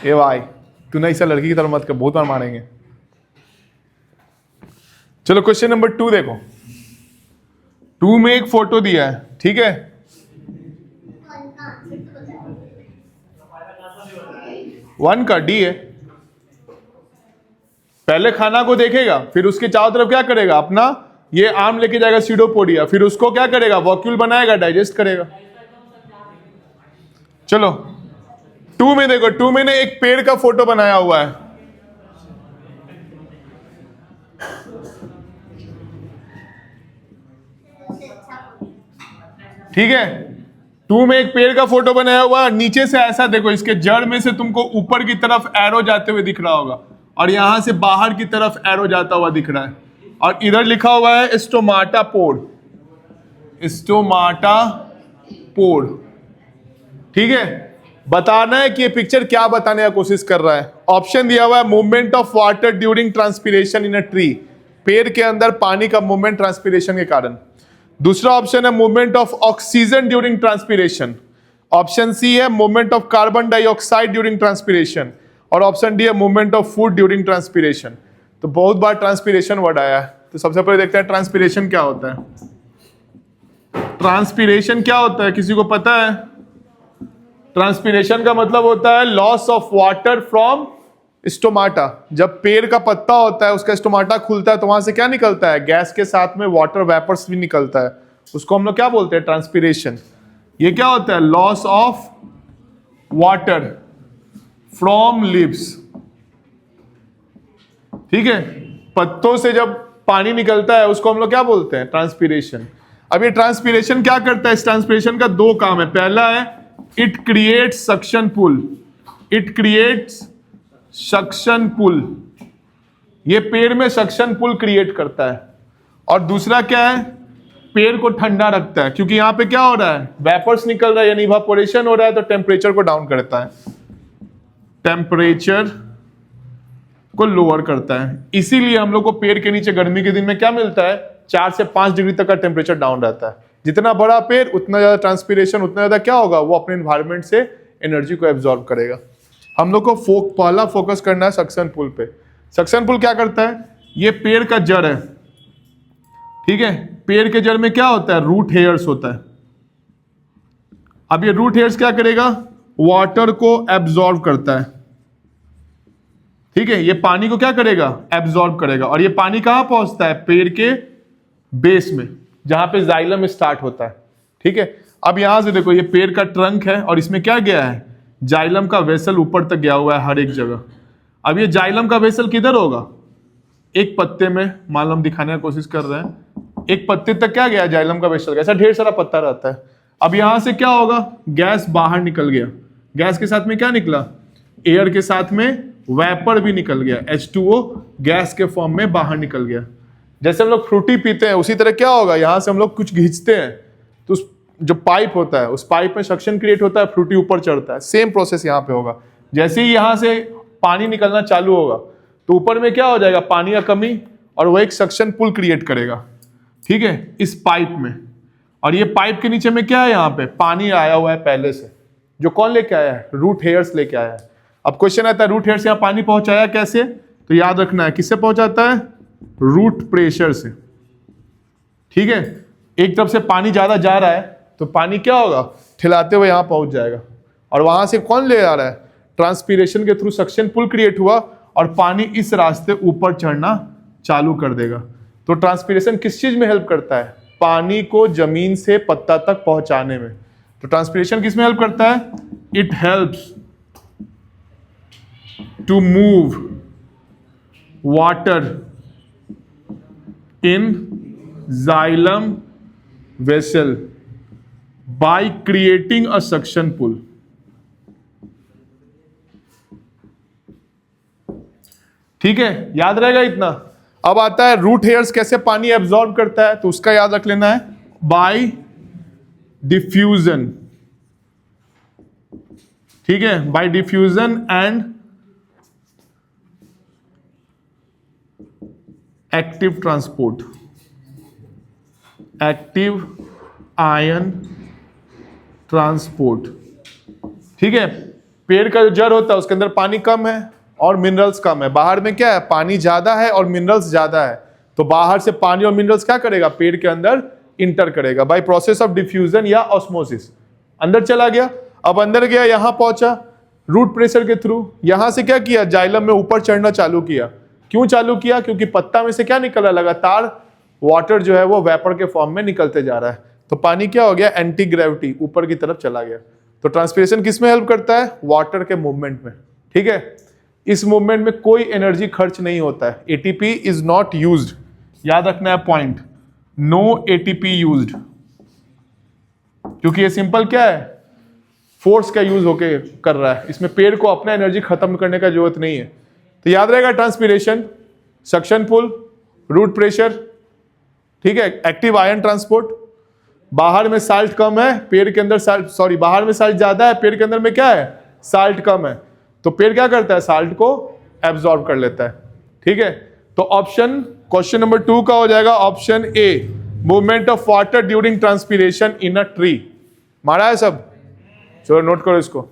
ए भाई तू नहीं, लड़की की तरफ मत कर, बहुत बार मारेंगे। चलो क्वेश्चन नंबर 2 देखो। 2 में एक फोटो दिया है, ठीक है। वन का डी है। पहले खाना को देखेगा, फिर उसके चारों तरफ क्या करेगा, अपना ये आर्म लेके जाएगा सीडोपोडिया, फिर उसको क्या करेगा, वॉक्यूल बनाएगा, डाइजेस्ट करेगा। चलो 2 में देखो, 2 में ने एक पेड़ का फोटो बनाया हुआ है, ठीक है। 2 में एक पेड़ का फोटो बनाया हुआ है, नीचे से ऐसा देखो, इसके जड़ में से तुमको ऊपर की तरफ एरो जाते हुए दिख रहा होगा, और यहां से बाहर की तरफ एरो जाता हुआ दिख रहा है, और इधर लिखा हुआ है स्टोमाटा पोर, स्टोमाटा पोर, ठीक है। बताना है कि ये पिक्चर क्या बताने का कोशिश कर रहा है। ऑप्शन दिया हुआ है movement of water during transpiration in a tree, पेड़ के अंदर पानी का मूवमेंट ट्रांसपीरेशन के कारण। दूसरा ऑप्शन है movement of oxygen during transpiration. Option C है movement of carbon dioxide during transpiration, और ऑप्शन डी है movement of food during transpiration. तो बहुत बार ट्रांसपीरेशन वर्ड आया है, तो सबसे पहले देखते हैं ट्रांसपीरेशन क्या होता है। ट्रांसपीरेशन क्या होता है, किसी को पता है? ट्रांसपीरेशन का मतलब होता है loss of water from stomata. जब पेड़ का पत्ता होता है, उसका स्टोमाटा खुलता है, तो वहां से क्या निकलता है, गैस के साथ में वाटर वेपर्स भी निकलता है, उसको हम लोग क्या बोलते हैं, ट्रांसपीरेशन। ये क्या होता है, loss of water from leaves, ठीक है। पत्तों से जब पानी निकलता है उसको हम लोग क्या बोलते हैं, ट्रांसपीरेशन। अब ये ट्रांसपीरेशन क्या करता है, इस ट्रांसपीरेशन का 2 काम है। पहला है it creates suction pull, it creates suction pull, ये पेड़ में सक्शन पुल क्रिएट करता है। और दूसरा क्या है, पेड़ को ठंडा रखता है, क्योंकि यहां पे क्या हो रहा है, वेपर्स निकल रहा है, यानी इवापोरेशन हो रहा है, तो टेम्परेचर को डाउन करता है, टेम्परेचर को लोअर करता है। इसीलिए हम लोग को पेड़ के नीचे गर्मी के दिन में क्या मिलता है, 4 से 5 डिग्री तक का टेम्परेचर डाउन रहता है। जितना बड़ा पेड़ उतना ज्यादा ट्रांसपीरेशन, उतना ज्यादा क्या होगा, वो अपने एनवायरमेंट से एनर्जी को एब्जॉर्ब करेगा। हम लोग को पहला फोकस करना है सक्शन पुल पे। सक्शन पुल क्या करता है, ये पेड़ का जड़ है, ठीक है। पेड़ के जड़ में क्या होता है, रूट हेयर्स होता है। अब ये रूट हेयर्स क्या करेगा, वाटर को एब्जॉर्ब करता है, ठीक है। ये पानी को क्या करेगा, एब्जॉर्ब करेगा, और ये पानी कहां पहुंचता है, पेड़ के बेस में, जहां पे जाइलम स्टार्ट होता है, ठीक है। अब यहां से देखो, ये पेड़ का ट्रंक है, और इसमें क्या गया है, जाइलम का वेसल ऊपर तक गया हुआ है हर एक जगह। अब ये जाइलम का वेसल किधर होगा, एक पत्ते में, मान लो हम दिखाने की कोशिश कर रहे हैं, एक पत्ते तक क्या गया जाइलम का वेसल, ऐसा ढेर सारा पत्ता रहता है। अब यहां से क्या होगा, गैस बाहर निकल गया, गैस के साथ में क्या निकला, एयर के साथ में वेपर भी निकल गया, H2O गैस के फॉर्म में बाहर निकल गया। जैसे हम लोग फ्रूटी पीते हैं, उसी तरह क्या होगा, यहां से हम लोग कुछ खींचते हैं, तो उस जो पाइप होता है, उस पाइप में सक्शन क्रिएट होता है, फ्रूटी ऊपर चढ़ता है। सेम प्रोसेस यहां पे होगा। जैसे ही यहां से पानी निकलना चालू होगा, तो ऊपर में क्या हो जाएगा, पानी का कमी, और वो एक सक्शन पुल क्रिएट करेगा, ठीक है, इस पाइप में। और ये पाइप के नीचे में क्या है, यहाँ पे पानी आया हुआ है पहले से, जो कौन लेके आया है, रूट हेयर्स लेके आया है। अब क्वेश्चन आता है, रूट हेयर्स यहाँ पानी पहुंचाया कैसे, तो याद रखना है किससे पहुंचाता है, रूट प्रेशर से, ठीक है। एक तरफ से पानी ज्यादा जा रहा है, तो पानी क्या होगा, ठिलाते हुए यहां पहुंच जाएगा, और वहां से कौन ले आ रहा है, ट्रांसपीरेशन के थ्रू सक्शन पुल क्रिएट हुआ, और पानी इस रास्ते ऊपर चढ़ना चालू कर देगा। तो ट्रांसपीरेशन किस चीज में हेल्प करता है, पानी को जमीन से पत्ता तक पहुंचाने में। तो ट्रांसपीरेशन किस में हेल्प करता है, it helps to move water in xylem vessel by creating a suction pull. ठीक है, याद रहेगा इतना। अब आता है रूट हेयर्स कैसे पानी एब्जॉर्ब करता है, तो उसका याद रख लेना है, बाय डिफ्यूजन, ठीक है, bye diffusion and active transport, active ion transport, ठीक है। पेड़ का जो जड़ होता है उसके अंदर पानी कम है और मिनरल्स कम है, बाहर में क्या है, पानी ज्यादा है और मिनरल्स ज्यादा है, तो बाहर से पानी और मिनरल्स क्या करेगा, पेड़ के अंदर इंटर करेगा बाय प्रोसेस ऑफ डिफ्यूजन या ऑस्मोसिस, अंदर चला गया। अब अंदर गया, यहां पहुंचा रूट प्रेशर के थ्रू, यहां से क्या किया, जाइलम में ऊपर चढ़ना चालू किया। क्यों चालू किया, क्योंकि पत्ता में से क्या निकल रहा है, लगातार वाटर जो है वो वेपर के फॉर्म में निकलते जा रहा है, तो पानी क्या हो गया, एंटी ग्रेविटी ऊपर की तरफ चला गया। तो ट्रांसपिरेशन किस में हेल्प करता है, वाटर के मूवमेंट में, ठीक है। इस मूवमेंट में कोई एनर्जी खर्च नहीं होता है, एटीपी इज नॉट यूज्ड, याद रखना है पॉइंट, नो एटीपी यूज्ड, क्योंकि ये सिंपल क्या है, फोर्स का यूज होके कर रहा है, इसमें पेड़ को अपना एनर्जी खत्म करने का जरूरत नहीं है। तो याद रहेगा ट्रांसपिरेशन, सक्शन पुल, रूट प्रेशर, ठीक है, एक्टिव आयन ट्रांसपोर्ट, बाहर में साल्ट कम है, पेड़ के अंदर साल्ट, सॉरी बाहर में साल्ट ज्यादा है, पेड़ के अंदर में क्या है, साल्ट कम है, तो पेड़ क्या करता है, साल्ट को एब्जॉर्ब कर लेता है, ठीक है। तो ऑप्शन क्वेश्चन नंबर 2 का हो जाएगा option A, movement of water during transpiration in a tree. मारा है सब, चलो नोट करो इसको।